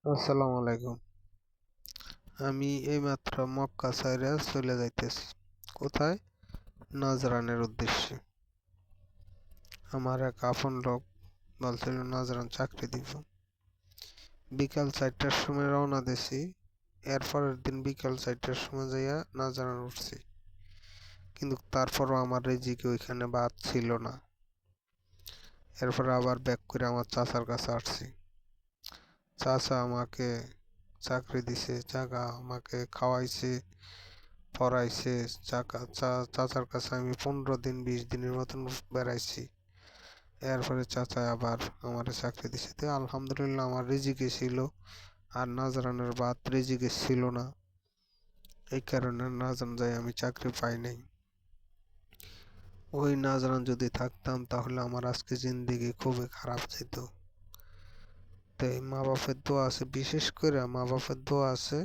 আসসালামু আলাইকুম। আমি এইমাত্র মক্কা ছাইরা চলে যাইতেছি। কোথায়? নাজরানের উদ্দেশ্যে। আমার এক আপন লোক বলছিল নাজরান চাকরি দিব। বিকাল 4টার সময় রওনা দিছি। এর পরের দিন বিকাল 4টার সময় যাইয়া নাজরান উঠছি। কিন্তু তারপরও আমার রিজিকে ওইখানে বাদ ছিল না। এরপরে আবার ব্যাক করে আমার চাচার কাছে আসছি। চাচা আমাকে চাকরি দিছে, চাচা আমাকে খাওয়াইছে, পড়াইছে। চাচার কাছে আমি 15 দিন 20 দিনের মতন বেড়াইছি। এরপরে চাচা আবার আমারে চাকরি দিছে। তো আলহামদুলিল্লাহ আমার রিজিকে ছিল, আর নাজরানের বাদ রিজিকে ছিল না। এই কারণে নাজরান যাই আমি চাকরি পাই নাই। ওই নাজরান যদি থাকতাম তাহলে আমার আজকে জিন্দেগি খুবই খারাপ যেত। তাই মা বাপের দোয়া আছে, বিশেষ করে মা বাপের দোয়া আছে,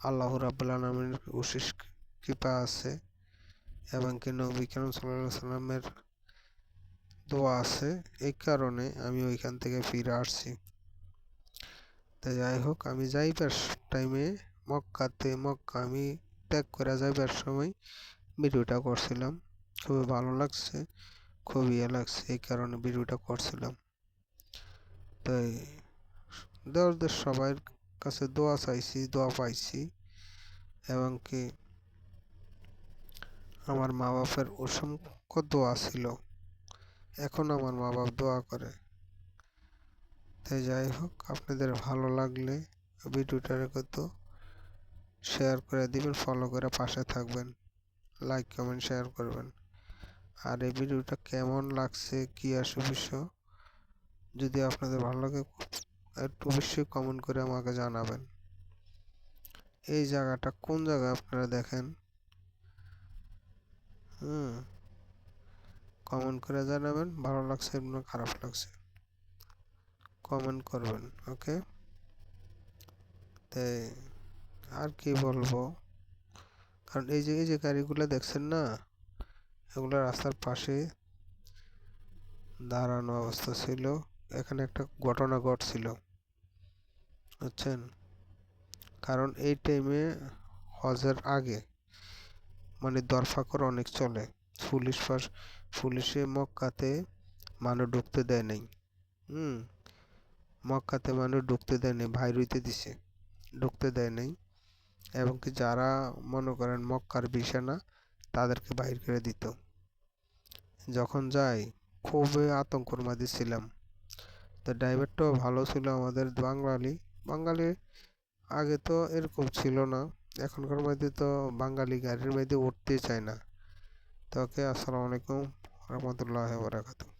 আল্লাহ রাব্বুল আলামিনের অশেষ কৃপা আছে, এবং কি নবী করিম সাল্লাল্লাহু আলাইহি সাল্লামের দোয়া আছে। এই কারণে আমি ওইখান থেকে ফিরে আসছি। তাই যাই হোক, আমি যাইবার টাইমে মক্কা আমি ত্যাগ করে যাইবার সময় ভিডিওটা করছিলাম। খুবই ভালো লাগছে, খুবই লাগছে, এই কারণে ভিডিওটা করছিলাম। তাই দেওয়ারদের সবার কাছে দোয়া চাইছি, দোয়া পাইছি, এবং কি আমার মা বাপের অসংখ্য দোয়া ছিল। এখন আমার মা বাপ দোয়া করে। তাই যাই হোক, আপনাদের ভালো লাগলে ভিডিওটার কত শেয়ার করে দিবেন, ফলো করে পাশে থাকবেন, লাইক কমেন্ট শেয়ার করবেন। আর এই ভিডিওটা কেমন লাগছে, কি আসে বিষয়, যদি আপনাদের ভালো লাগে একটু অবশ্যই কমেন্ট করে আমাকে জানাবেন। এই জায়গাটা কোন জায়গা আপনারা দেখেন, কমেন্ট করে জানাবেন। ভালো লাগছে না খারাপ লাগছে কমেন্ট করবেন, ওকে? তাই আর কি বলবো, কারণ এই যে গাড়িগুলো দেখছেন না, এগুলো রাস্তার পাশে দাঁড়ানো অবস্থা ছিল। এখানে একটা ঘটনা ঘটছিল, বুঝছেন? কারণ এই টাইমে হজের আগে মানে দরফাকর অনেক চলে। পুলিশে মক্কাতে মানুষ ঢুকতে দেয় নাই। মক্কাতে মানুষ ঢুকতে দেয় নাই, বাইর হইতে দিছে, ঢুকতে দেয় নাই। এবং কি যারা মনে করেন মক্কার ভিসা না, তাদেরকে বাইর করে দিত। যখন যাই খুবই আতঙ্কর মাঝে ছিলাম। তো ড্রাইভারটাও ভালো ছিল, আমাদের বাঙালি। আগে তো এরকম ছিল না, এখনকার মধ্যে তো বাঙালি গাড়ির মধ্যে উঠতে চায় না। তো ওকে, আসসালামু আলাইকুম রহমতুল্লাহ বারাকাতুহু।